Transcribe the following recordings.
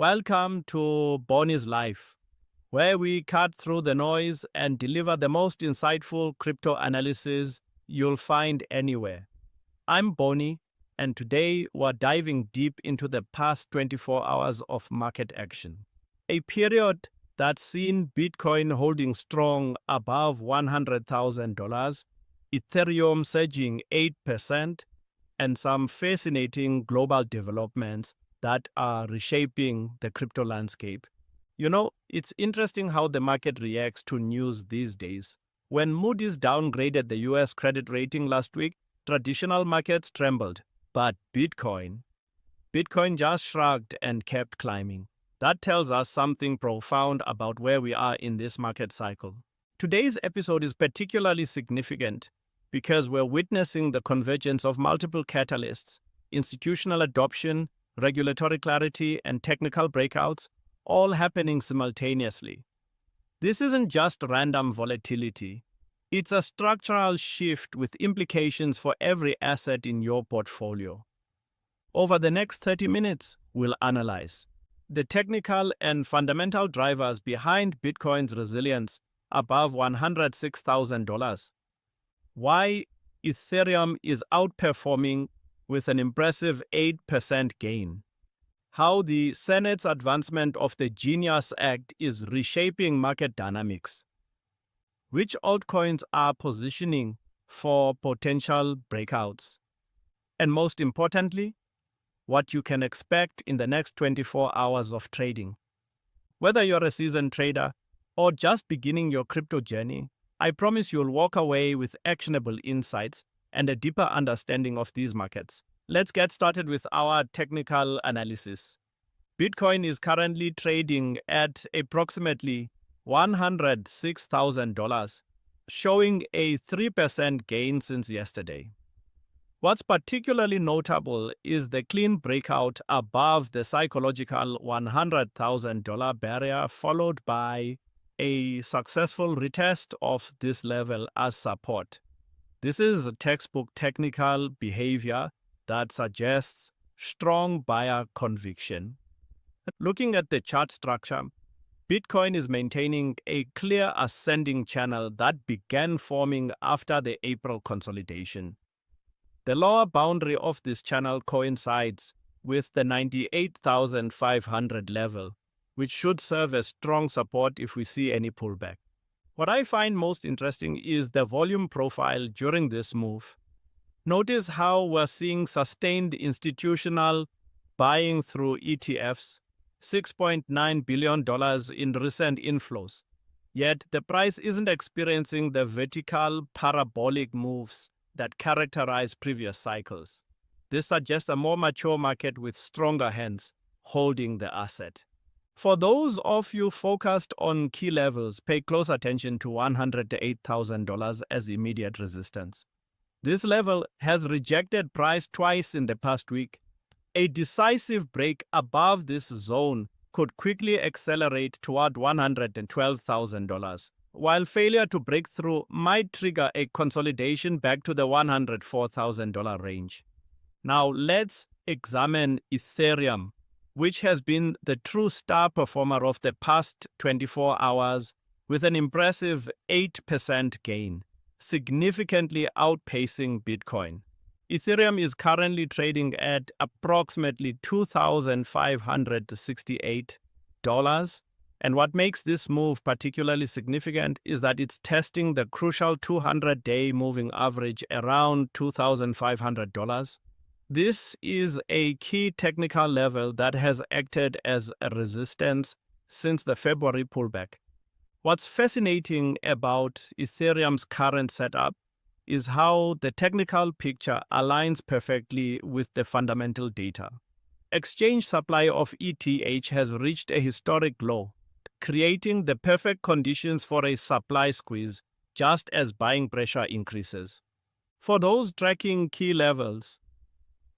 Welcome to Boni's Life, where we cut through the noise and deliver the most insightful crypto analysis you'll find anywhere. I'm Boni, and today we're diving deep into the past 24 hours of market action. A period that's seen Bitcoin holding strong above $100,000, Ethereum surging 8%, and some fascinating global developments that are reshaping the crypto landscape. It's interesting how the market reacts to news these days. When Moody's downgraded the US credit rating last week, traditional markets trembled. But Bitcoin just shrugged and kept climbing. That tells us something profound about where we are in this market cycle. Today's episode is particularly significant because we're witnessing the convergence of multiple catalysts: institutional adoption, regulatory clarity, and technical breakouts, all happening simultaneously. This isn't just random volatility. It's a structural shift with implications for every asset in your portfolio. Over the next 30 minutes, we'll analyze the technical and fundamental drivers behind Bitcoin's resilience above $106,000, why Ethereum is outperforming with an impressive 8% gain, how the Senate's advancement of the Genius Act is reshaping market dynamics, which altcoins are positioning for potential breakouts, and most importantly, what you can expect in the next 24 hours of trading. Whether you're a seasoned trader or just beginning your crypto journey, I promise you'll walk away with actionable insights and a deeper understanding of these markets. Let's get started with our technical analysis. Bitcoin is currently trading at approximately $106,000, showing a 3% gain since yesterday. What's particularly notable is the clean breakout above the psychological $100,000 barrier, followed by a successful retest of this level as support. This is textbook technical behavior that suggests strong buyer conviction. Looking at the chart structure, Bitcoin is maintaining a clear ascending channel that began forming after the April consolidation. The lower boundary of this channel coincides with the 98,500 level, which should serve as strong support if we see any pullback. What I find most interesting is the volume profile during this move. Notice how we're seeing sustained institutional buying through ETFs, $6.9 billion in recent inflows. Yet the price isn't experiencing the vertical parabolic moves that characterize previous cycles. This suggests a more mature market with stronger hands holding the asset. For those of you focused on key levels, pay close attention to $108,000 as immediate resistance. This level has rejected price twice in the past week. A decisive break above this zone could quickly accelerate toward $112,000, while failure to break through might trigger a consolidation back to the $104,000 range. Now let's examine Ethereum, which has been the true star performer of the past 24 hours with an impressive 8% gain, significantly outpacing Bitcoin. Ethereum is currently trading at approximately $2,568, and what makes this move particularly significant is that it's testing the crucial 200-day moving average around $2,500. This is a key technical level that has acted as a resistance since the February pullback. What's fascinating about Ethereum's current setup is how the technical picture aligns perfectly with the fundamental data. Exchange supply of ETH has reached a historic low, creating the perfect conditions for a supply squeeze just as buying pressure increases. For those tracking key levels,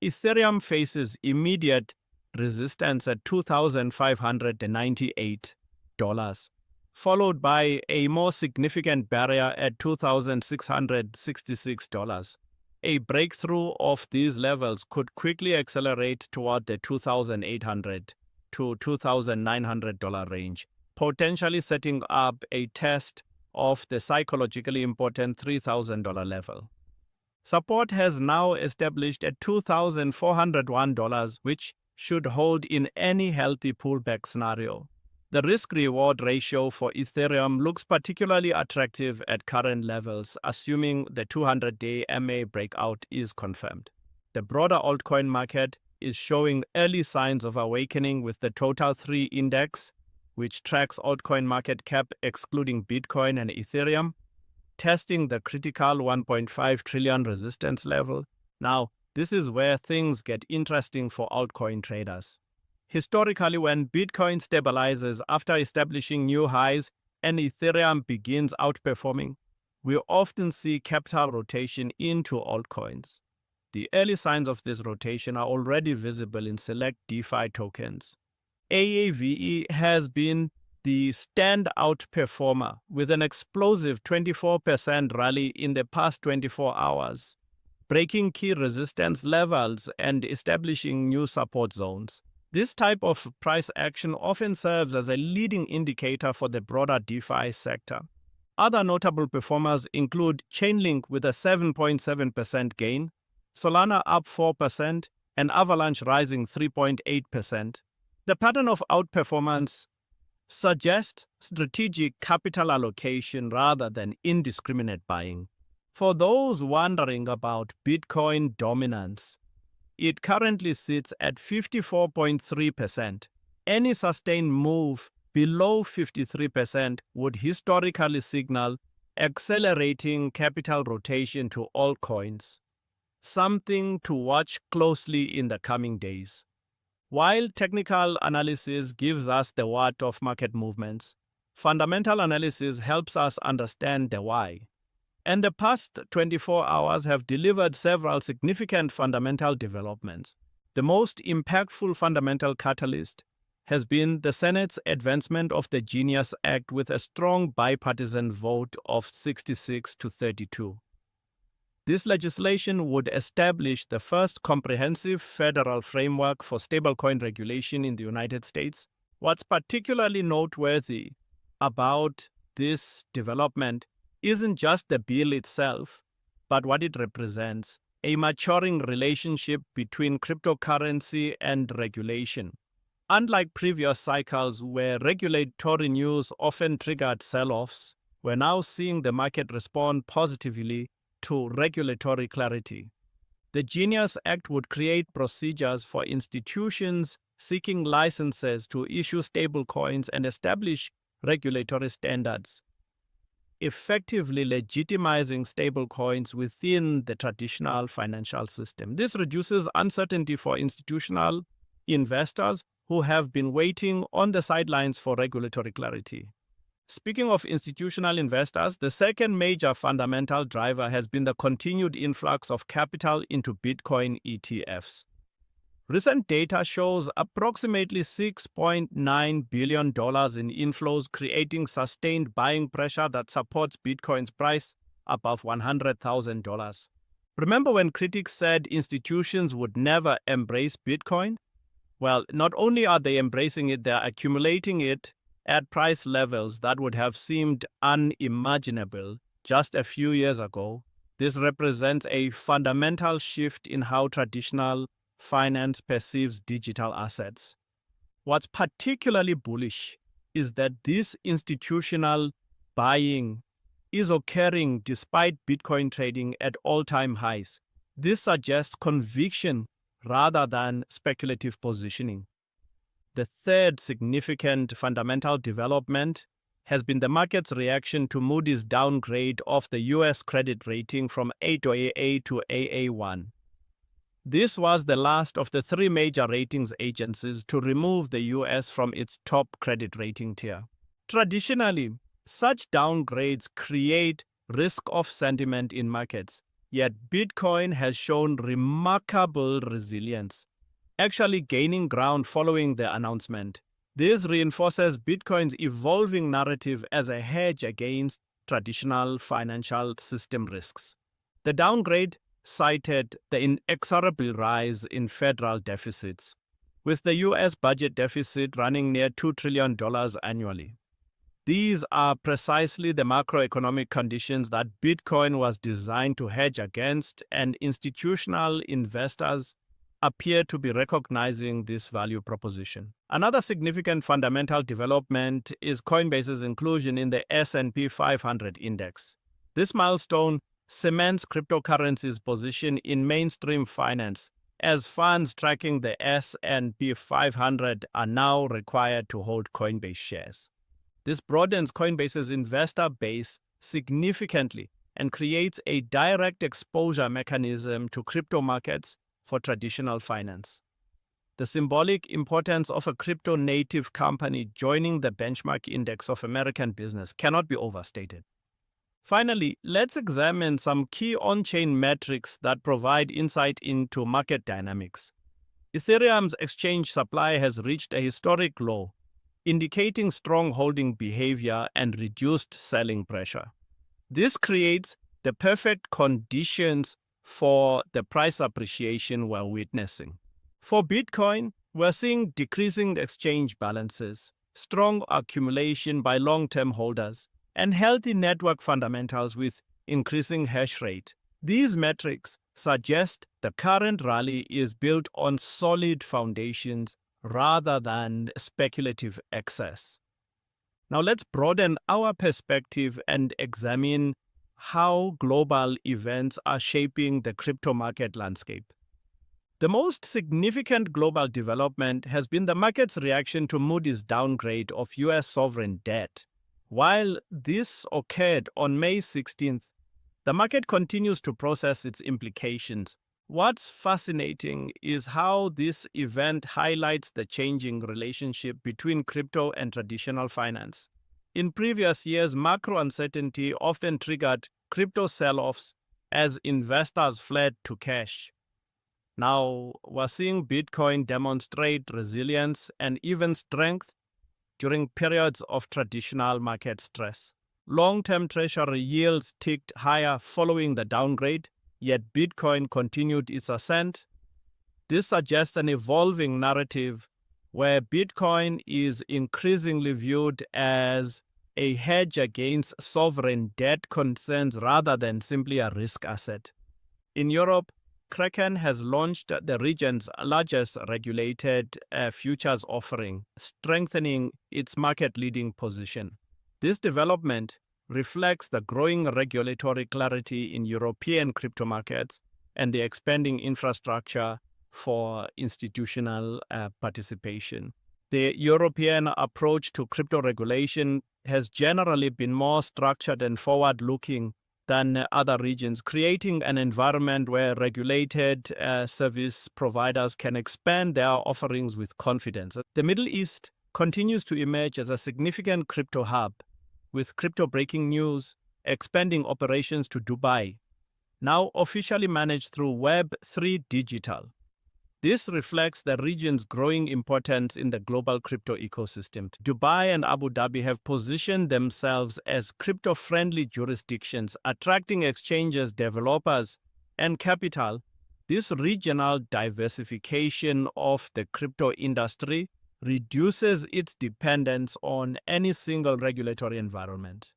Ethereum faces immediate resistance at $2,598, followed by a more significant barrier at $2,666. A breakthrough of these levels could quickly accelerate toward the $2,800 to $2,900 range, potentially setting up a test of the psychologically important $3,000 level. Support has now established at $2,401, which should hold in any healthy pullback scenario. The risk-reward ratio for Ethereum looks particularly attractive at current levels, assuming the 200-day MA breakout is confirmed. The broader altcoin market is showing early signs of awakening, with the Total 3 index, which tracks altcoin market cap excluding Bitcoin and Ethereum, testing the critical 1.5 trillion resistance level. Now, this is where things get interesting for altcoin traders. Historically, when Bitcoin stabilizes after establishing new highs and Ethereum begins outperforming, we often see capital rotation into altcoins. The early signs of this rotation are already visible in select DeFi tokens. AAVE has been the standout performer, with an explosive 24% rally in the past 24 hours, breaking key resistance levels and establishing new support zones. This type of price action often serves as a leading indicator for the broader DeFi sector. Other notable performers include Chainlink with a 7.7% gain, Solana up 4%, and Avalanche rising 3.8%. The pattern of outperformance suggests strategic capital allocation rather than indiscriminate buying. For those wondering about Bitcoin dominance, it currently sits at 54.3%. Any sustained move below 53% would historically signal accelerating capital rotation to altcoins, something to watch closely in the coming days. While technical analysis gives us the what of market movements, fundamental analysis helps us understand the why. And the past 24 hours have delivered several significant fundamental developments. The most impactful fundamental catalyst has been the Senate's advancement of the Genius Act with a strong bipartisan vote of 66 to 32. This legislation would establish the first comprehensive federal framework for stablecoin regulation in the United States. What's particularly noteworthy about this development isn't just the bill itself, but what it represents: a maturing relationship between cryptocurrency and regulation. Unlike previous cycles where regulatory news often triggered sell-offs, we're now seeing the market respond positively to regulatory clarity. The Genius Act would create procedures for institutions seeking licenses to issue stablecoins and establish regulatory standards, effectively legitimizing stablecoins within the traditional financial system. This reduces uncertainty for institutional investors who have been waiting on the sidelines for regulatory clarity. Speaking of institutional investors, the second major fundamental driver has been the continued influx of capital into Bitcoin ETFs. Recent data shows approximately $6.9 billion in inflows, creating sustained buying pressure that supports Bitcoin's price above $100,000. Remember when critics said institutions would never embrace Bitcoin? Well, not only are they embracing it, they're accumulating it at price levels that would have seemed unimaginable just a few years ago. This represents a fundamental shift in how traditional finance perceives digital assets. What's particularly bullish is that this institutional buying is occurring despite Bitcoin trading at all-time highs. This suggests conviction rather than speculative positioning. The third significant fundamental development has been the market's reaction to Moody's downgrade of the U.S. credit rating from A to AA1. This was the last of the three major ratings agencies to remove the U.S. from its top credit rating tier. Traditionally, such downgrades create risk-off sentiment in markets, yet Bitcoin has shown remarkable resilience, actually gaining ground following the announcement. This reinforces Bitcoin's evolving narrative as a hedge against traditional financial system risks. The downgrade cited the inexorable rise in federal deficits, with the US budget deficit running near $2 trillion annually. These are precisely the macroeconomic conditions that Bitcoin was designed to hedge against, and institutional investors appear to be recognizing this value proposition. Another significant fundamental development is Coinbase's inclusion in the S&P 500 index. This milestone cements cryptocurrency's position in mainstream finance, as funds tracking the S&P 500 are now required to hold Coinbase shares. This broadens Coinbase's investor base significantly and creates a direct exposure mechanism to crypto markets for traditional finance. The symbolic importance of a crypto-native company joining the benchmark index of American business cannot be overstated. Finally, let's examine some key on-chain metrics that provide insight into market dynamics. Ethereum's exchange supply has reached a historic low, indicating strong holding behavior and reduced selling pressure. This creates the perfect conditions for the price appreciation we're witnessing. For Bitcoin, we're seeing decreasing exchange balances, strong accumulation by long-term holders, and healthy network fundamentals with increasing hash rate. These metrics suggest the current rally is built on solid foundations rather than speculative excess. Now let's broaden our perspective and examine how global events are shaping the crypto market landscape. The most significant global development has been the market's reaction to Moody's downgrade of US sovereign debt. While this occurred on May 16th, the market continues to process its implications. What's fascinating is how this event highlights the changing relationship between crypto and traditional finance. In previous years, macro uncertainty often triggered crypto sell-offs as investors fled to cash. Now, we're seeing Bitcoin demonstrate resilience and even strength during periods of traditional market stress. Long-term treasury yields ticked higher following the downgrade, yet Bitcoin continued its ascent. This suggests an evolving narrative where Bitcoin is increasingly viewed as a hedge against sovereign debt concerns rather than simply a risk asset. In Europe, Kraken has launched the region's largest regulated futures offering, strengthening its market-leading position. This development reflects the growing regulatory clarity in European crypto markets and the expanding infrastructure for institutional participation. The European approach to crypto regulation has generally been more structured and forward-looking than other regions, creating an environment where regulated service providers can expand their offerings with confidence. The Middle East continues to emerge as a significant crypto hub, with crypto breaking news expanding operations to Dubai, now officially managed through Web3 Digital. This reflects the region's growing importance in the global crypto ecosystem. Dubai and Abu Dhabi have positioned themselves as crypto-friendly jurisdictions, attracting exchanges, developers, and capital. This regional diversification of the crypto industry reduces its dependence on any single regulatory environment.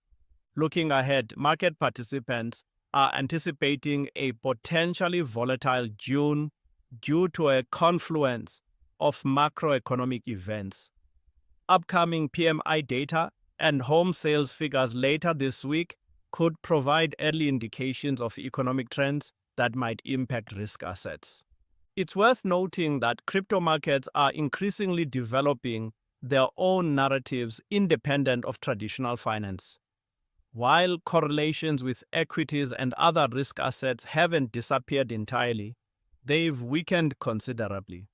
Looking ahead, market participants are anticipating a potentially volatile June due to a confluence of macroeconomic events. Upcoming PMI data and home sales figures later this week could provide early indications of economic trends that might impact risk assets. It's worth noting that crypto markets are increasingly developing their own narratives independent of traditional finance. While correlations with equities and other risk assets haven't disappeared entirely, they've weakened considerably,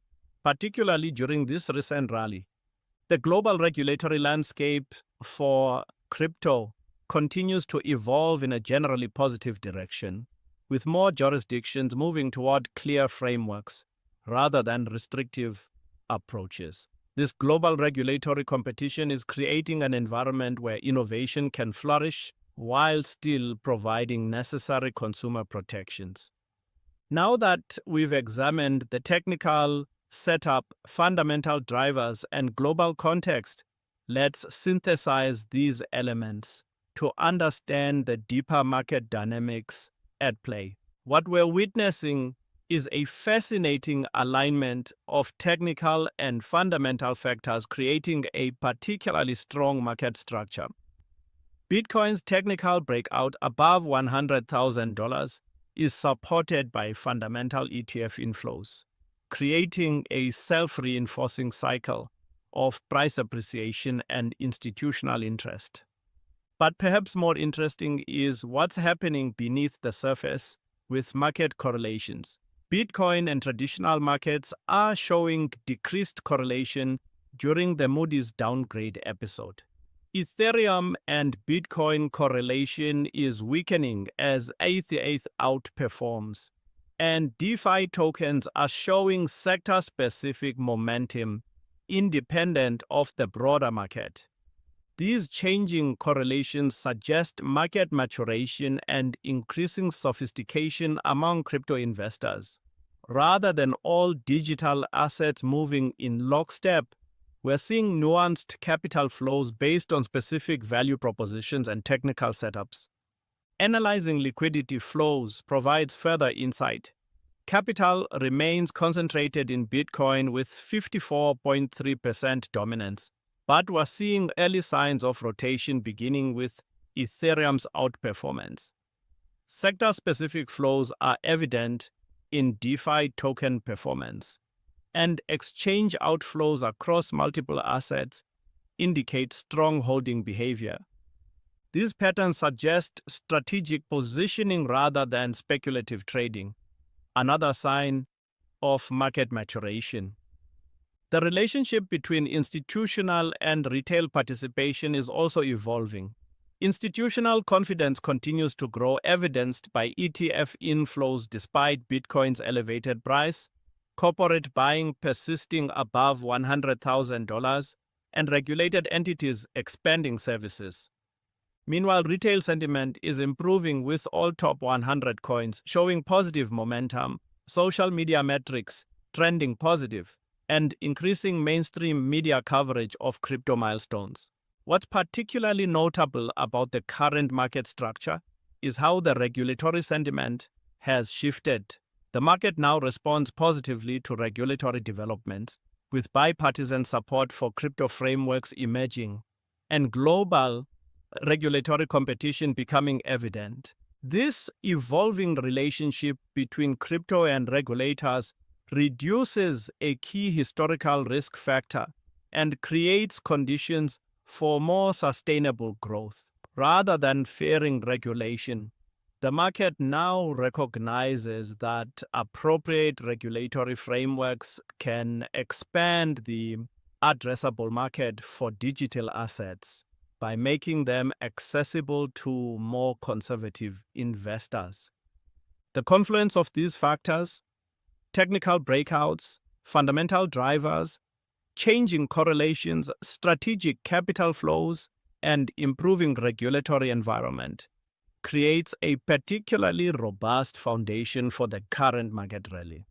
particularly during this recent rally. The global regulatory landscape for crypto continues to evolve in a generally positive direction, with more jurisdictions moving toward clear frameworks rather than restrictive approaches. This global regulatory competition is creating an environment where innovation can flourish while still providing necessary consumer protections. Now that we've examined the technical, setup, fundamental drivers, and global context. Let's synthesize these elements to understand the deeper market dynamics at play. What we're witnessing is a fascinating alignment of technical and fundamental factors creating a particularly strong market structure. Bitcoin's technical breakout above $100,000 is supported by fundamental ETF inflows, creating a self-reinforcing cycle of price appreciation and institutional interest. But perhaps more interesting is what's happening beneath the surface with market correlations. Bitcoin and traditional markets are showing decreased correlation during the Moody's downgrade episode. Ethereum and Bitcoin correlation is weakening as ETH outperforms, and DeFi tokens are showing sector-specific momentum independent of the broader market. These changing correlations suggest market maturation and increasing sophistication among crypto investors. Rather than all digital assets moving in lockstep, we're seeing nuanced capital flows based on specific value propositions and technical setups. Analyzing liquidity flows provides further insight. Capital remains concentrated in Bitcoin with 54.3% dominance, but we're seeing early signs of rotation beginning with Ethereum's outperformance. Sector-specific flows are evident in DeFi token performance, and exchange outflows across multiple assets indicate strong holding behavior. These patterns suggest strategic positioning rather than speculative trading, another sign of market maturation. The relationship between institutional and retail participation is also evolving. Institutional confidence continues to grow, evidenced by ETF inflows despite Bitcoin's elevated price, corporate buying persisting above $100,000, and regulated entities expanding services. Meanwhile, retail sentiment is improving with all top 100 coins showing positive momentum, social media metrics trending positive, and increasing mainstream media coverage of crypto milestones. What's particularly notable about the current market structure is how the regulatory sentiment has shifted. The market now responds positively to regulatory developments, with bipartisan support for crypto frameworks emerging and global regulatory competition becoming evident. This evolving relationship between crypto and regulators reduces a key historical risk factor and creates conditions for more sustainable growth. Rather than fearing regulation, the market now recognizes that appropriate regulatory frameworks can expand the addressable market for digital assets by making them accessible to more conservative investors. The confluence of these factors, technical breakouts, fundamental drivers, changing correlations, strategic capital flows, and improving regulatory environment, creates a particularly robust foundation for the current market rally.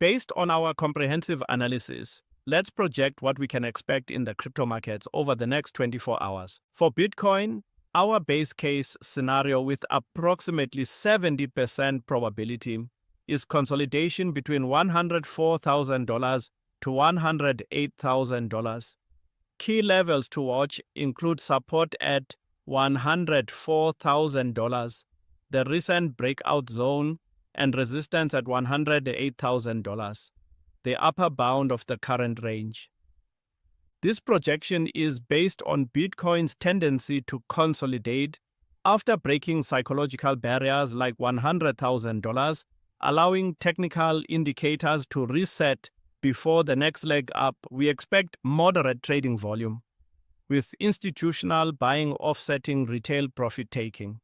Based on our comprehensive analysis, let's project what we can expect in the crypto markets over the next 24 hours. For Bitcoin, our base case scenario with approximately 70% probability is consolidation between $104,000 to $108,000. Key levels to watch include support at $104,000, the recent breakout zone, and resistance at $108,000, the upper bound of the current range. This projection is based on Bitcoin's tendency to consolidate after breaking psychological barriers like $100,000, allowing technical indicators to reset before the next leg up. We expect moderate trading volume, with institutional buying offsetting retail profit-taking.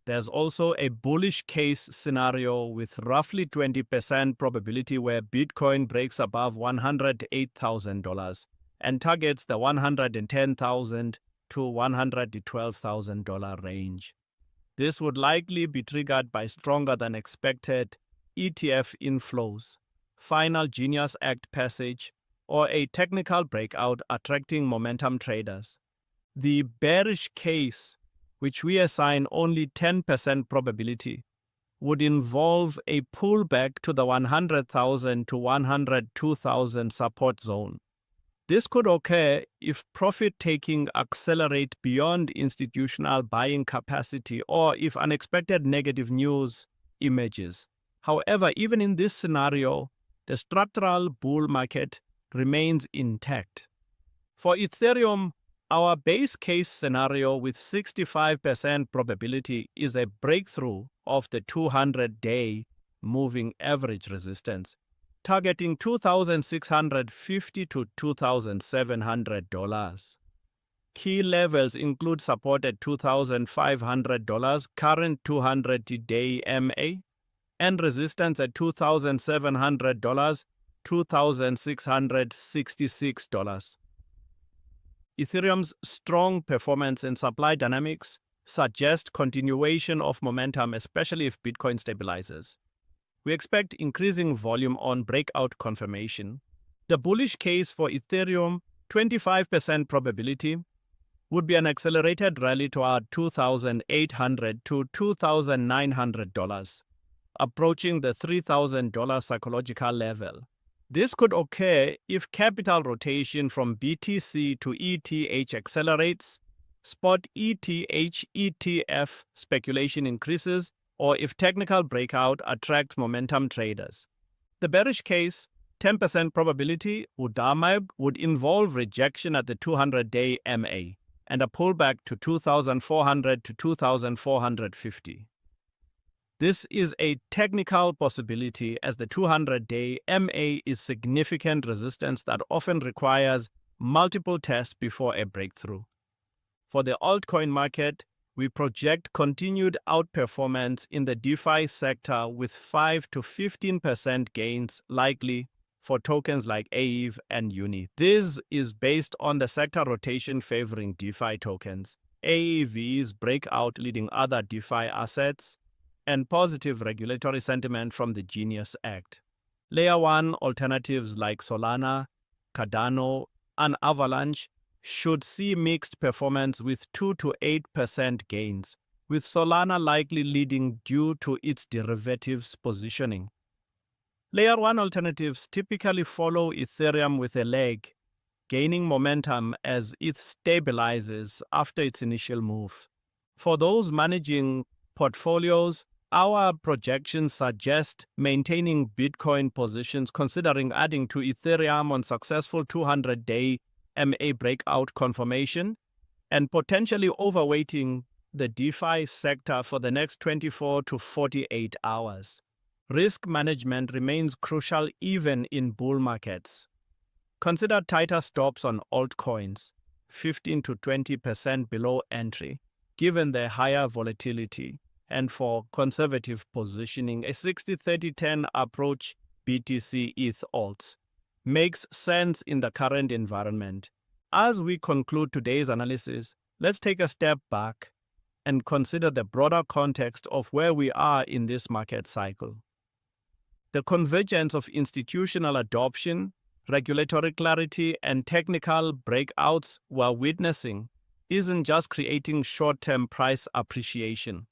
There's also a bullish case scenario with roughly 20% probability where Bitcoin breaks above $108,000 and targets the $110,000 to $112,000 range. This would likely be triggered by stronger than expected ETF inflows, final Genius Act passage, or a technical breakout attracting momentum traders. The bearish case, which we assign only 10% probability, would involve a pullback to the 100,000 to 102,000 support zone. This could occur if profit-taking accelerates beyond institutional buying capacity or if unexpected negative news emerges. However, even in this scenario, the structural bull market remains intact. For Ethereum, our base case scenario with 65% probability is a breakthrough of the 200-day moving average resistance, targeting $2,650 to $2,700. Key levels include support at $2,500, current 200-day MA, and resistance at $2,700, $2,666. Ethereum's strong performance and supply dynamics suggest continuation of momentum, especially if Bitcoin stabilizes. We expect increasing volume on breakout confirmation. The bullish case for Ethereum, 25% probability, would be an accelerated rally toward $2,800 to $2,900, approaching the $3,000 psychological level. This could occur if capital rotation from BTC to ETH accelerates, spot ETH ETF speculation increases, or if technical breakout attracts momentum traders. The bearish case, 10% probability, would involve rejection at the 200-day MA and a pullback to 2,400 to 2,450. This is a technical possibility as the 200-day MA is significant resistance that often requires multiple tests before a breakthrough. For the altcoin market, we project continued outperformance in the DeFi sector with 5 to 15% gains likely for tokens like ETH and Uni. This is based on the sector rotation favoring DeFi tokens, AEV's breakout leading other DeFi assets, and positive regulatory sentiment from the Genius Act. Layer 1 alternatives like Solana, Cardano, and Avalanche should see mixed performance with 2 to 8% gains, with Solana likely leading due to its derivatives positioning. Layer 1 alternatives typically follow Ethereum with a leg, gaining momentum as ETH stabilizes after its initial move. For those managing portfolios, our projections suggest maintaining Bitcoin positions, considering adding to Ethereum on successful 200-day MA breakout confirmation, and potentially overweighting the DeFi sector for the next 24 to 48 hours. Risk management remains crucial even in bull markets. Consider tighter stops on altcoins, 15 to 20% below entry, given their higher volatility. And for conservative positioning, a 60-30-10 approach BTC ETH alts makes sense in the current environment. As we conclude today's analysis, let's take a step back and consider the broader context of where we are in this market cycle. The convergence of institutional adoption, regulatory clarity, and technical breakouts we're witnessing isn't just creating short-term price appreciation.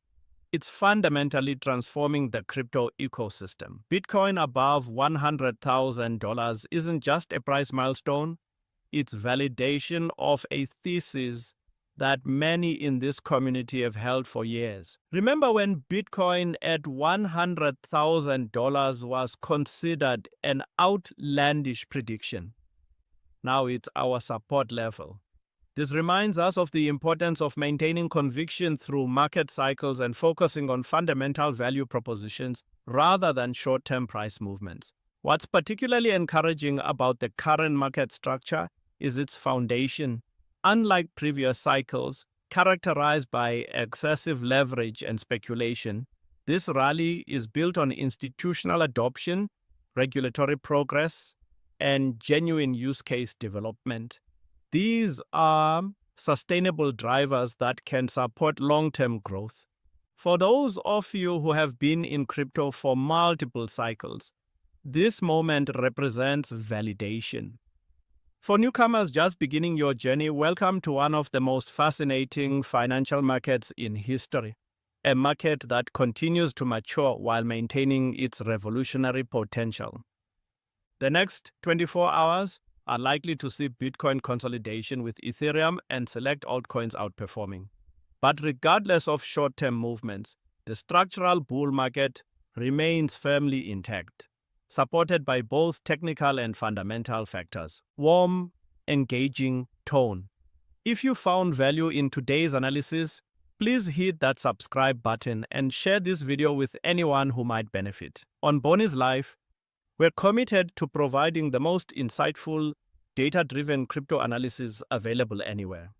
It's fundamentally transforming the crypto ecosystem. Bitcoin above $100,000 isn't just a price milestone, it's validation of a thesis that many in this community have held for years. Remember when Bitcoin at $100,000 was considered an outlandish prediction? Now it's our support level. This reminds us of the importance of maintaining conviction through market cycles and focusing on fundamental value propositions rather than short-term price movements. What's particularly encouraging about the current market structure is its foundation. Unlike previous cycles, characterized by excessive leverage and speculation, this rally is built on institutional adoption, regulatory progress, and genuine use case development. These are sustainable drivers that can support long-term growth. For those of you who have been in crypto for multiple cycles, This moment represents validation. For newcomers just beginning your journey, welcome to one of the most fascinating financial markets in history. A market that continues to mature while maintaining its revolutionary potential. The next 24 hours are likely to see Bitcoin consolidation with Ethereum and select altcoins outperforming. But regardless of short-term movements, the structural bull market remains firmly intact, supported by both technical and fundamental factors. Warm, engaging tone. If you found value in today's analysis, please hit that subscribe button and share this video with anyone who might benefit. On Boni's Life, we're committed to providing the most insightful, data-driven crypto analysis available anywhere.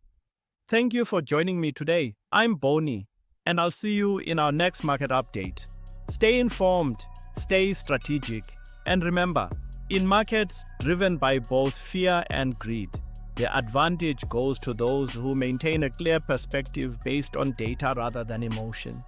Thank you for joining me today. I'm Boni, and I'll see you in our next market update. Stay informed, stay strategic, and remember, in markets driven by both fear and greed, the advantage goes to those who maintain a clear perspective based on data rather than emotion.